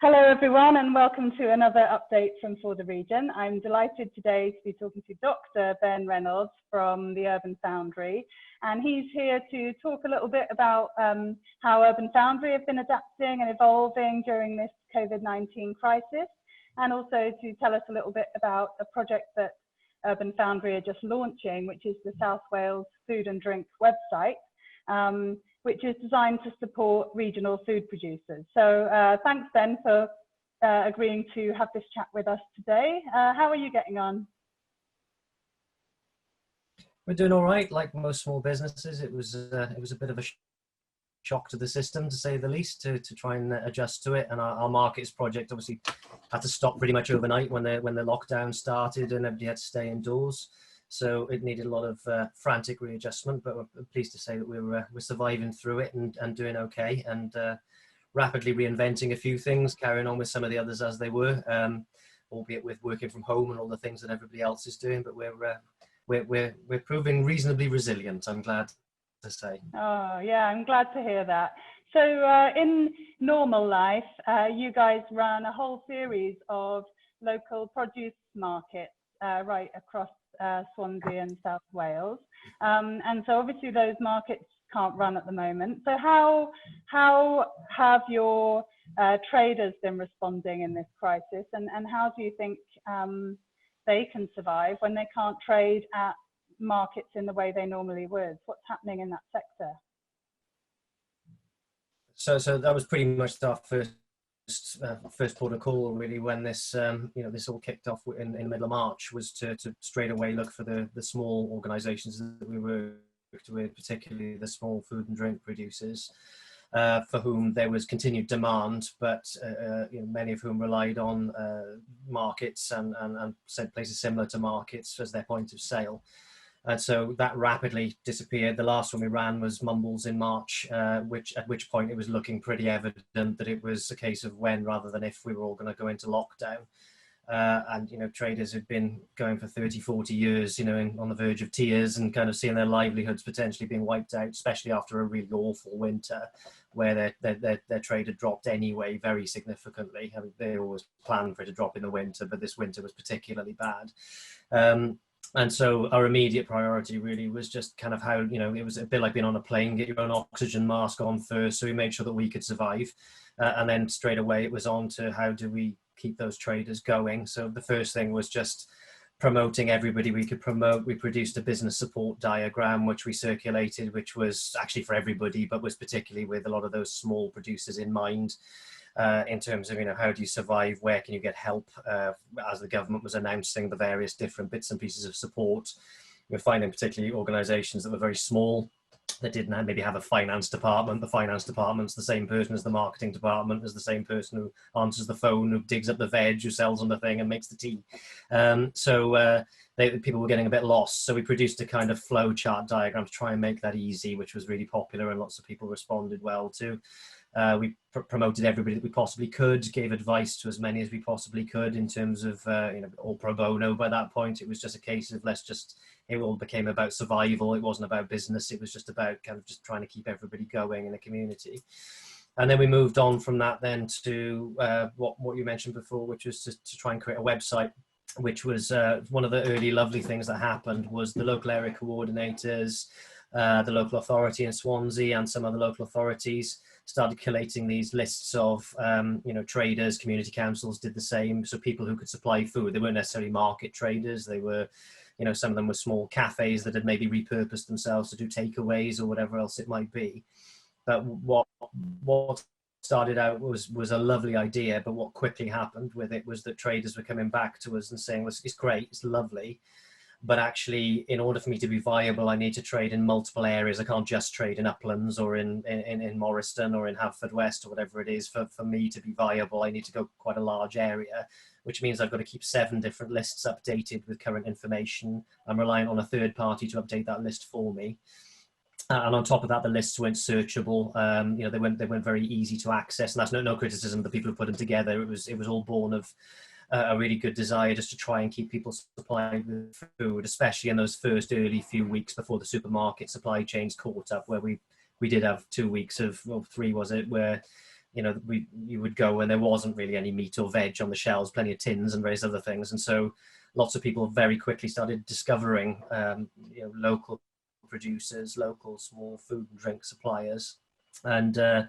Hello everyone and welcome to another update from For the Region. I'm delighted today to be talking to Dr. Ben Reynolds from the Urban Foundry, and he's here to talk a little bit about how Urban Foundry have been adapting and evolving during this COVID-19 crisis, and also to tell us a little bit about a project that Urban Foundry are just launching, which is the South Wales Food and Drink website, which is designed to support regional food producers. So thanks, Ben, for agreeing to have this chat with us today. How are you getting on? We're doing all right. Like most small businesses, it was a bit of a shock to the system, to say the least, to try and adjust to it. And our markets project obviously had to stop pretty much overnight when the lockdown started and everybody had to stay indoors. So it needed a lot of frantic readjustment, but we're pleased to say that we're surviving through it and doing okay, and rapidly reinventing a few things, carrying on with some of the others as they were, albeit with working from home and all the things that everybody else is doing. But we're proving reasonably resilient, I'm glad to say. Oh yeah, I'm glad to hear that. So in normal life, you guys run a whole series of local produce markets right across Swansea and South Wales, and so obviously those markets can't run at the moment. So how have your traders been responding in this crisis, and how do you think they can survive when they can't trade at markets in the way they normally would? What's happening in that sector? So that was pretty much our first port of call, really, when this this all kicked off in the middle of March, was to straight away look for the small organisations that we worked with, particularly the small food and drink producers, for whom there was continued demand, but many of whom relied on markets and said places similar to markets as their point of sale. And so that rapidly disappeared. The last one we ran was Mumbles in March, at which point it was looking pretty evident that it was a case of when rather than if we were all going to go into lockdown. And traders had been going for 30, 40 years, on the verge of tears and kind of seeing their livelihoods potentially being wiped out, especially after a really awful winter where their trade had dropped anyway very significantly. I mean, they always planned for it to drop in the winter, but this winter was particularly bad. And so our immediate priority really was just kind of how, it was a bit like being on a plane, get your own oxygen mask on first. So we made sure that we could survive. And then straight away it was on to how do we keep those traders going. So the first thing was just promoting everybody we could promote. We produced a business support diagram, which we circulated, which was actually for everybody, but was particularly with a lot of those small producers in mind. In terms of, how do you survive, where can you get help, as the government was announcing the various different bits and pieces of support. We're finding particularly organisations that were very small, that didn't maybe have a finance department. The finance department's the same person as the marketing department, as the same person who answers the phone, who digs up the veg, who sells on the thing and makes the tea. People were getting a bit lost. So we produced a kind of flow chart diagram to try and make that easy, which was really popular and lots of people responded well to. We promoted everybody that we possibly could, gave advice to as many as we possibly could in terms of, all pro bono by that point. It was just a case of it all became about survival. It wasn't about business. It was just about kind of just trying to keep everybody going in the community. And then we moved on from that then to what you mentioned before, which was to try and create a website, which was one of the early lovely things that happened was the local area coordinators, the local authority in Swansea and some other local authorities started collating these lists of, traders. Community councils did the same. So people who could supply food, they weren't necessarily market traders. They were, some of them were small cafes that had maybe repurposed themselves to do takeaways or whatever else it might be. But what started out was a lovely idea, but what quickly happened with it was that traders were coming back to us and saying, well, it's great, it's lovely, but actually, in order for me to be viable, I need to trade in multiple areas. I can't just trade in Uplands or in Morriston or in Haverfordwest or whatever it is. For me to be viable, I need to go quite a large area, which means I've got to keep 7 different lists updated with current information. I'm relying on a third party to update that list for me. And on top of that, the lists weren't searchable. They weren't very easy to access, and that's no criticism of the people who put them together. It was all born of a really good desire just to try and keep people supplied with food, especially in those first early few weeks before the supermarket supply chains caught up, where we did have 2 weeks of, well, 3 was it, where you would go and there wasn't really any meat or veg on the shelves, plenty of tins and various other things. And so lots of people very quickly started discovering, local producers, local small food and drink suppliers. And so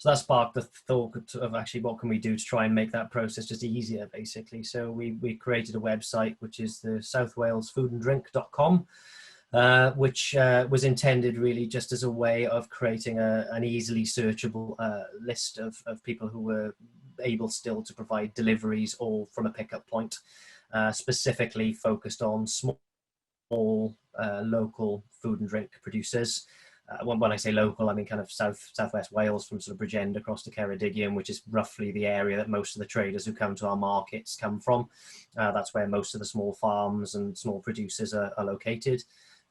that sparked the thought of actually what can we do to try and make that process just easier, basically. So we created a website, which is the southwalesfoodanddrink.com, which was intended really just as a way of creating an easily searchable list of people who were able still to provide deliveries all from a pickup point, specifically focused on small local food and drink producers. When I say local, I mean kind of southwest Wales, from sort of Bridgend across to Ceredigion, which is roughly the area that most of the traders who come to our markets come from. That's where most of the small farms and small producers are located.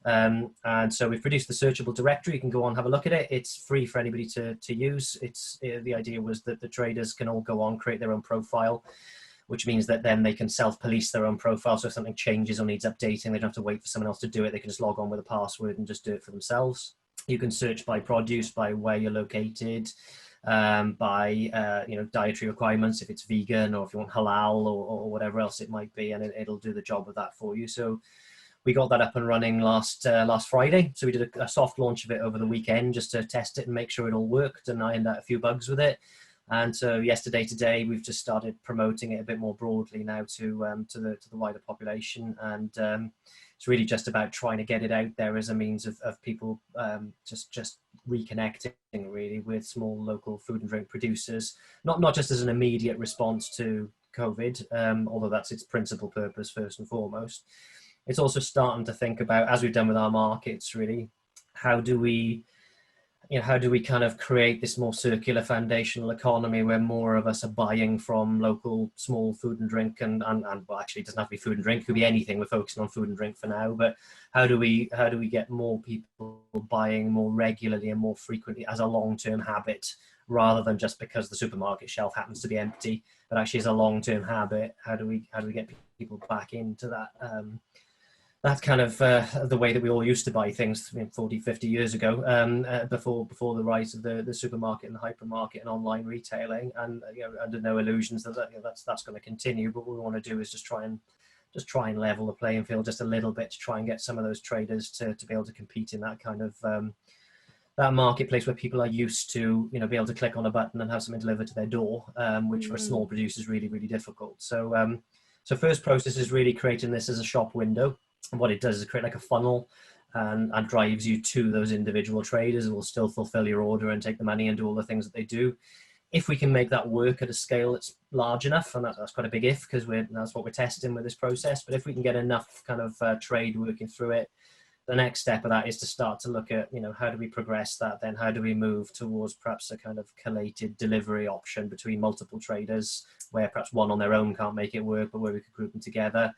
And so we've produced the searchable directory. You can go on, have a look at it. It's free for anybody to use. The idea was that the traders can all go on, create their own profile, which means that then they can self-police their own profile. So if something changes or needs updating, they don't have to wait for someone else to do it. They can just log on with a password and just do it for themselves. You can search by produce, by where you're located, by dietary requirements, if it's vegan or if you want halal or whatever else it might be, and it'll do the job of that for you. So we got that up and running last Friday. So we did a soft launch of it over the weekend just to test it and make sure it all worked, and ironed out a few bugs with it. And so today, we've just started promoting it a bit more broadly now to the wider population. And it's really just about trying to get it out there as a means of people just reconnecting really with small local food and drink producers, not just as an immediate response to COVID, although that's its principal purpose first and foremost. It's also starting to think about, as we've done with our markets, really, how do we kind of create this more circular foundational economy where more of us are buying from local small food and drink and well, actually it doesn't have to be food and drink, it could be anything. We're focusing on food and drink for now, but how do we get more people buying more regularly and more frequently as a long-term habit, rather than just because the supermarket shelf happens to be empty, but actually as a long-term habit? How do we get people back into that that's kind of the way that we all used to buy things 40, 50 years ago, before the rise of the supermarket and the hypermarket and online retailing. And under no illusions that that's going to continue. But what we want to do is just try and level the playing field just a little bit, to try and get some of those traders to be able to compete in that kind of that marketplace where people are used to be able to click on a button and have something delivered to their door, which for small producers is really, really difficult. So first process is really creating this as a shop window. And what it does is create like a funnel and drives you to those individual traders who will still fulfill your order and take the money and do all the things that they do. If we can make that work at a scale that's large enough, and that's quite a big if, because that's what we're testing with this process, but if we can get enough kind of trade working through it, the next step of that is to start to look at, how do we progress that then? How do we move towards perhaps a kind of collated delivery option between multiple traders, where perhaps one on their own can't make it work, but where we could group them together.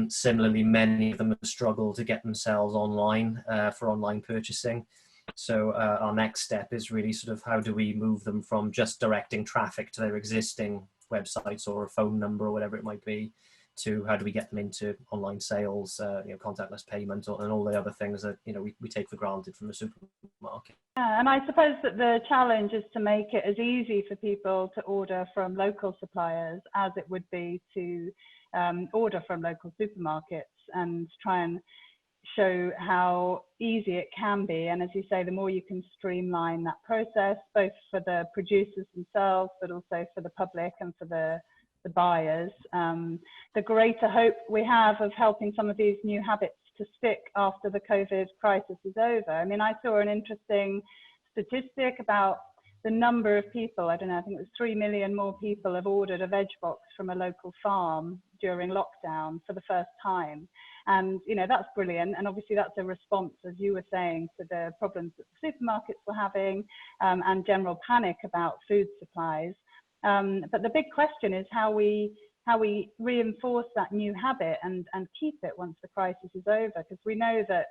Similarly, many of them have struggled to get themselves online for online purchasing. So our next step is really sort of how do we move them from just directing traffic to their existing websites or a phone number or whatever it might be, to how do we get them into online sales, contactless payment, and all the other things that we take for granted from the supermarket. And I suppose that the challenge is to make it as easy for people to order from local suppliers as it would be to order from local supermarkets, and try and show how easy it can be. And as you say, the more you can streamline that process, both for the producers themselves, but also for the public and for the buyers, the greater hope we have of helping some of these new habits to stick after the COVID crisis is over. I mean, I saw an interesting statistic about the number of people, I don't know, I think it was 3 million more people have ordered a veg box from a local farm during lockdown for the first time. And, that's brilliant. And obviously that's a response, as you were saying, to the problems that the supermarkets were having, and general panic about food supplies. But the big question is how we reinforce that new habit and keep it once the crisis is over, because we know that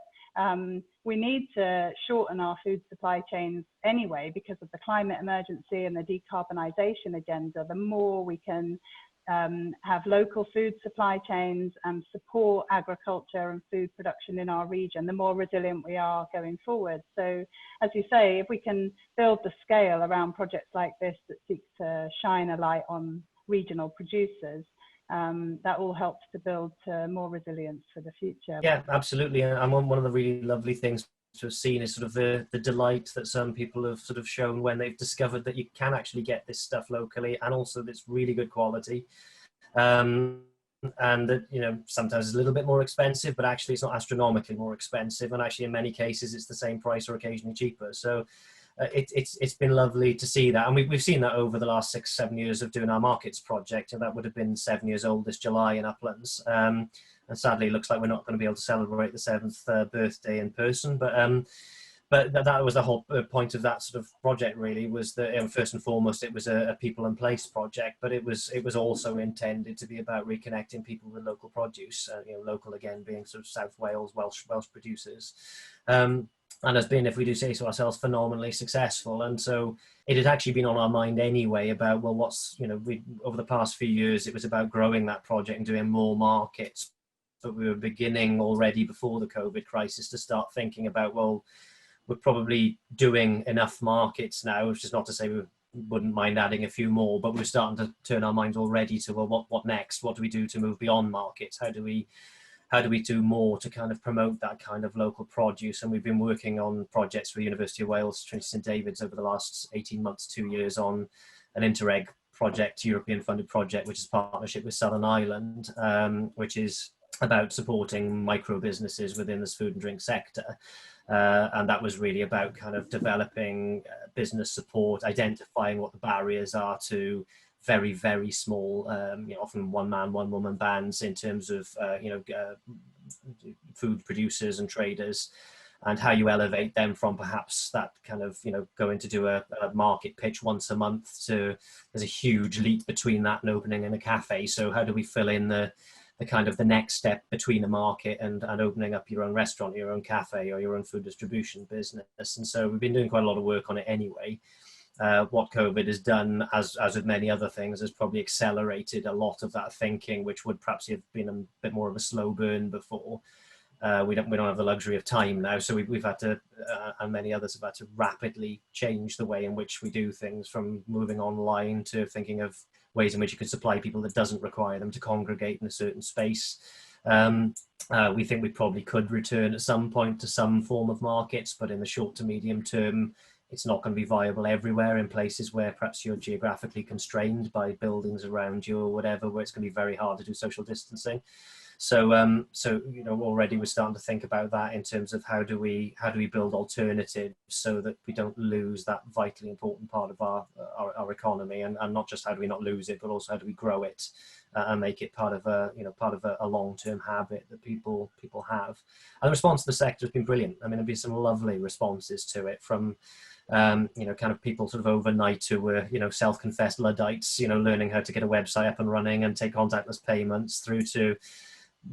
we need to shorten our food supply chains anyway because of the climate emergency and the decarbonisation agenda. The more we can have local food supply chains and support agriculture and food production in our region, the more resilient we are going forward. So as you say, if we can build the scale around projects like this that seek to shine a light on regional producers, that all helps to build more resilience for the future. Yeah, absolutely. And one of the really lovely things to have seen is sort of the delight that some people have sort of shown when they've discovered that you can actually get this stuff locally, and also that's really good quality. And that, you know, sometimes it's a little bit more expensive, but actually it's not astronomically more expensive. And actually in many cases it's the same price or occasionally cheaper. So it's been lovely to see that. And we've seen that over the last 6-7 years of doing our markets project. And that would have been 7 years old this July in Uplands. And sadly, it looks like we're not going to be able to celebrate the 7th birthday in person. But that was the whole point of that sort of project, really, was that, you know, first and foremost, it was a people and place project, but it was also intended to be about reconnecting people with local produce, you know, local again being sort of South Wales, Welsh producers. And has been, if we do say so ourselves, phenomenally successful. And so it had actually been on our mind anyway about, well, what's, you know, over the past few years, it was about growing that project and doing more markets. But we were beginning already before the COVID crisis to start thinking about, well, we're probably doing enough markets now, which is not to say we wouldn't mind adding a few more, but we're starting to turn our minds already to, well, what next? What do we do to move beyond markets? How do we do more to kind of promote that kind of local produce? And we've been working on projects with the University of Wales, Trinity St David's over the last 18 months, 2 years, on an Interreg project, European funded project, which is partnership with Southern Ireland, which is about supporting micro businesses within this food and drink sector. And that was really about kind of developing business support, identifying what the barriers are to very, very small, you know, often one man, one woman bands in terms of, you know, food producers and traders, and how you elevate them from perhaps that kind of, you know, going to do a market pitch once a month to, there's a huge leap between that and opening in a cafe. So how do we fill in the kind of the next step between a market and opening up your own restaurant, your own cafe, or your own food distribution business? And so we've been doing quite a lot of work on it anyway. What COVID has done, as with many other things, has probably accelerated a lot of that thinking, which would perhaps have been a bit more of a slow burn before. We don't have the luxury of time now, so we've had to, and many others have had to rapidly change the way in which we do things, from moving online to thinking of ways in which you can supply people that doesn't require them to congregate in a certain space. We think we probably could return at some point to some form of markets, but in the short to medium term, it's not going to be viable everywhere, in places where perhaps you're geographically constrained by buildings around you or whatever, where it's going to be very hard to do social distancing. So, you know, already we're starting to think about that in terms of how do we build alternatives so that we don't lose that vitally important part of our economy, and not just how do we not lose it, but also how do we grow it and make it part of a long-term habit that people have. And the response to the sector has been brilliant. I mean, there've been some lovely responses to it from, you know, kind of people sort of overnight who were, you know, self-confessed Luddites, you know, learning how to get a website up and running and take contactless payments, through to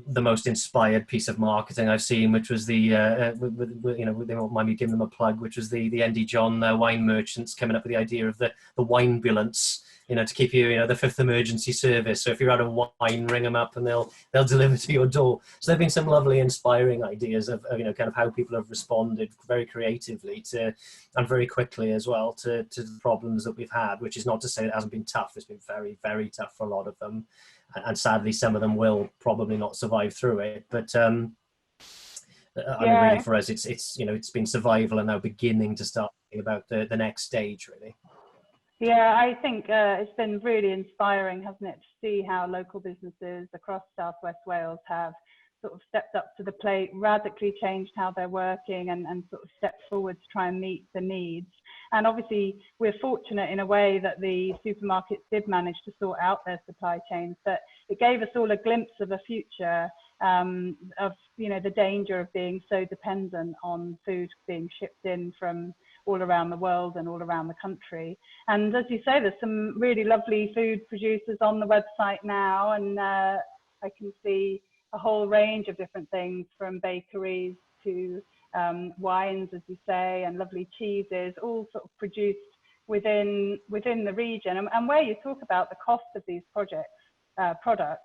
the most inspired piece of marketing I've seen, which was the, you know, they won't mind me giving them a plug, which was the ND John wine merchants coming up with the idea of the wine-bulance, you know, to keep you, you know, the fifth emergency service. So if you're out of wine, ring them up and they'll deliver to your door. So there've been some lovely, inspiring ideas of, you know, kind of how people have responded very creatively to, and very quickly as well, to the problems that we've had, which is not to say it hasn't been tough. It's been very, very tough for a lot of them. And sadly, some of them will probably not survive through it. But I mean, really, for us, it's you know, it's been survival and now beginning to start thinking about the next stage, really. Yeah, I think it's been really inspiring, hasn't it, to see how local businesses across South West Wales have sort of stepped up to the plate, radically changed how they're working, and sort of stepped forward to try and meet the needs. And obviously, we're fortunate in a way that the supermarkets did manage to sort out their supply chains, but it gave us all a glimpse of a future of, you know, the danger of being so dependent on food being shipped in from all around the world and all around the country. And as you say, there's some really lovely food producers on the website now, and I can see a whole range of different things, from bakeries to wines, as you say, and lovely cheeses, all sort of produced within the region. And where you talk about the cost of these projects, products.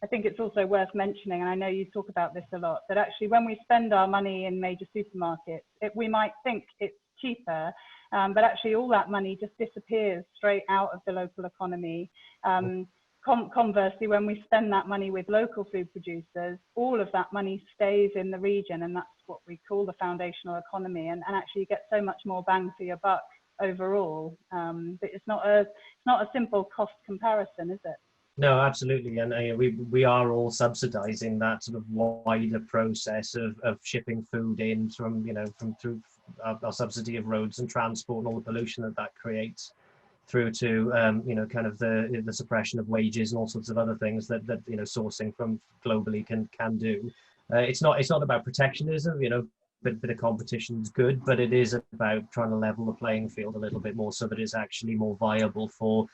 I think it's also worth mentioning, and I know you talk about this a lot, that actually when we spend our money in major supermarkets, we might think it's cheaper, but actually all that money just disappears straight out of the local economy. Conversely, when we spend that money with local food producers, all of that money stays in the region, and that's what we call the foundational economy, and actually you get so much more bang for your buck overall. But it's not a simple cost comparison, is it? No, absolutely, and we are all subsidising that sort of wider process of shipping food in from through our subsidy of roads and transport and all the pollution that creates, through to kind of the suppression of wages and all sorts of other things that sourcing from globally can do. It's not about protectionism, bit of competition is good, but it is about trying to level the playing field a little bit more so that it's actually more viable for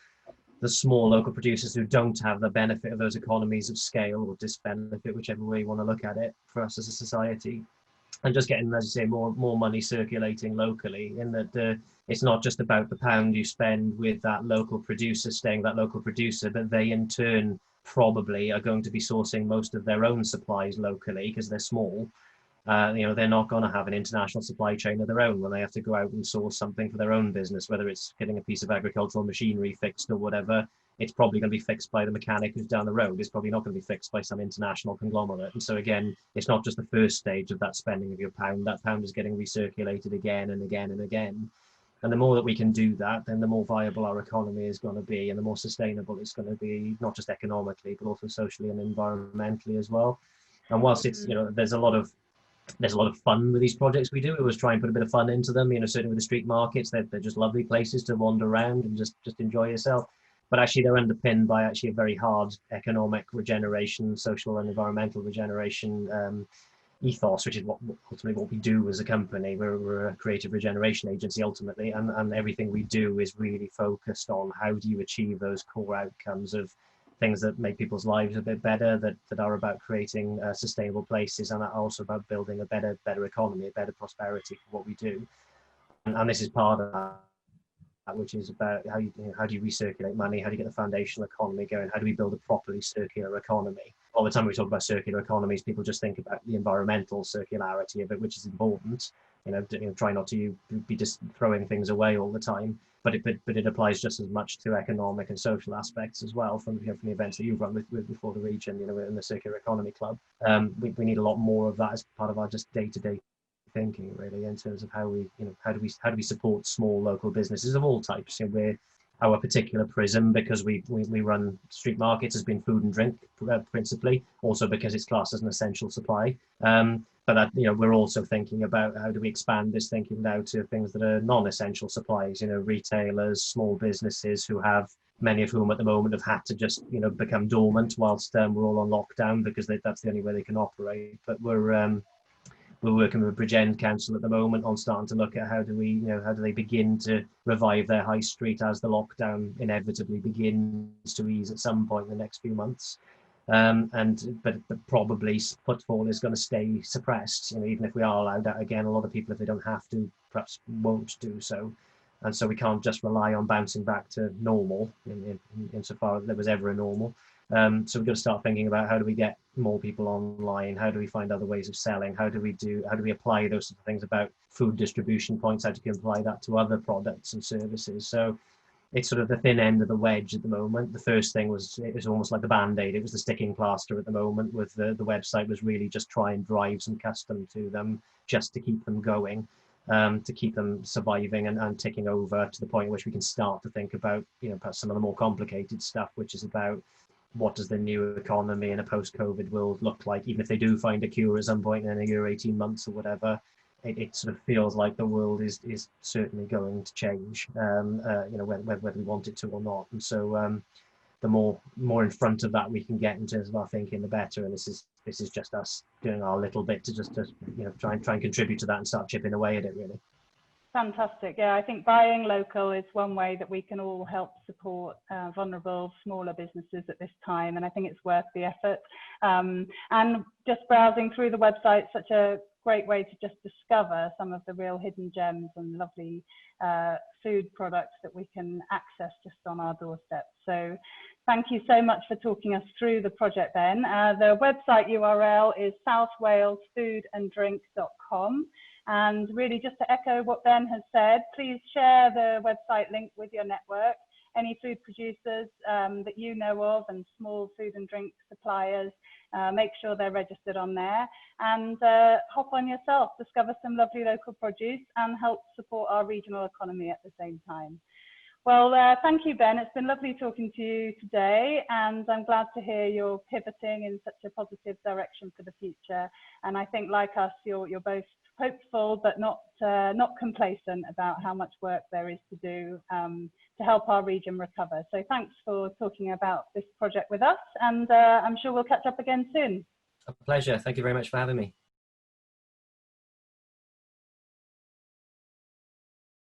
the small local producers who don't have the benefit of those economies of scale, or disbenefit, whichever way you want to look at it, for us as a society. And just getting, as you say, more money circulating locally, in that it's not just about the pound you spend with that local producer, staying that local producer, but they in turn probably are going to be sourcing most of their own supplies locally because they're small. They're not going to have an international supply chain of their own when they have to go out and source something for their own business, whether it's getting a piece of agricultural machinery fixed or whatever. It's probably going to be fixed by the mechanic who's down the road. It's probably not going to be fixed by some international conglomerate. And so again, it's not just the first stage of that spending of your pound. That pound is getting recirculated again and again and again. And the more that we can do that, then the more viable our economy is going to be, and the more sustainable it's going to be, not just economically, but also socially and environmentally as well. And whilst it's, there's a lot of fun with these projects we do. We always try and put a bit of fun into them, certainly with the street markets. They're just lovely places to wander around and just enjoy yourself. But actually they're underpinned by actually a very hard economic regeneration, social and environmental regeneration ethos, which is ultimately what we do as a company. We're a creative regeneration agency ultimately, and everything we do is really focused on how do you achieve those core outcomes of things that make people's lives a bit better, that are about creating sustainable places, and are also about building a better economy, a better prosperity for what we do. And this is part of that, which is about how do you recirculate money, how do you get the foundational economy going, how do we build a properly circular economy. All the time we talk about circular economies, people just think about the environmental circularity of it, which is important. Try not to be just throwing things away all the time, but it applies just as much to economic and social aspects as well. From the events that you've run with before the region, in the Circular Economy Club, we need a lot more of that as part of our just day-to-day thinking, really, in terms of how do we support small local businesses of all types. Our particular prism, because we run street markets, has been food and drink principally, also because it's classed as an essential supply. But that, we're also thinking about how do we expand this thinking now to things that are non-essential supplies, retailers, small businesses who have, many of whom at the moment have had to just, become dormant whilst we're all on lockdown, because that's the only way they can operate. But we're working with Bridgend Council at the moment on starting to look at how do they begin to revive their high street as the lockdown inevitably begins to ease at some point in the next few months. But probably footfall is going to stay suppressed. Even if we are allowed out again, a lot of people, if they don't have to, perhaps won't do so. And so we can't just rely on bouncing back to normal insofar as there was ever a normal. So we've got to start thinking about how do we get more people online, how do we find other ways of selling, how do we apply those sort of things about food distribution points, how do you apply that to other products and services. So it's sort of the thin end of the wedge at the moment. The first thing it was almost like the Band-Aid. It was the sticking plaster at the moment. With the website was really just try and drive some custom to them, just to keep them going, to keep them surviving and ticking over to the point at which we can start to think about, perhaps some of the more complicated stuff, which is about what does the new economy in a post-COVID world look like, even if they do find a cure at some point in a year, 18 months or whatever. It sort of feels like the world is certainly going to change, whether we want it to or not. And so the more in front of that we can get in terms of our thinking, the better. And this is just us doing our little bit to just try and contribute to that and start chipping away at it, really. Fantastic. Yeah, I think buying local is one way that we can all help support vulnerable, smaller businesses at this time. And I think it's worth the effort. And just browsing through the website, such a great way to just discover some of the real hidden gems and lovely food products that we can access just on our doorstep. So thank you so much for talking us through the project, Ben. The website URL is southwalesfoodanddrink.com. And really, just to echo what Ben has said, please share the website link with your network. Any food producers that you know of and small food and drink suppliers, make sure they're registered on there, and hop on yourself, discover some lovely local produce and help support our regional economy at the same time. Well, thank you, Ben. It's been lovely talking to you today, and I'm glad to hear you're pivoting in such a positive direction for the future. And I think, like us, you're both hopeful but not complacent about how much work there is to do to help our region recover. So thanks for talking about this project with us, and I'm sure we'll catch up again soon. A pleasure. Thank you very much for having me.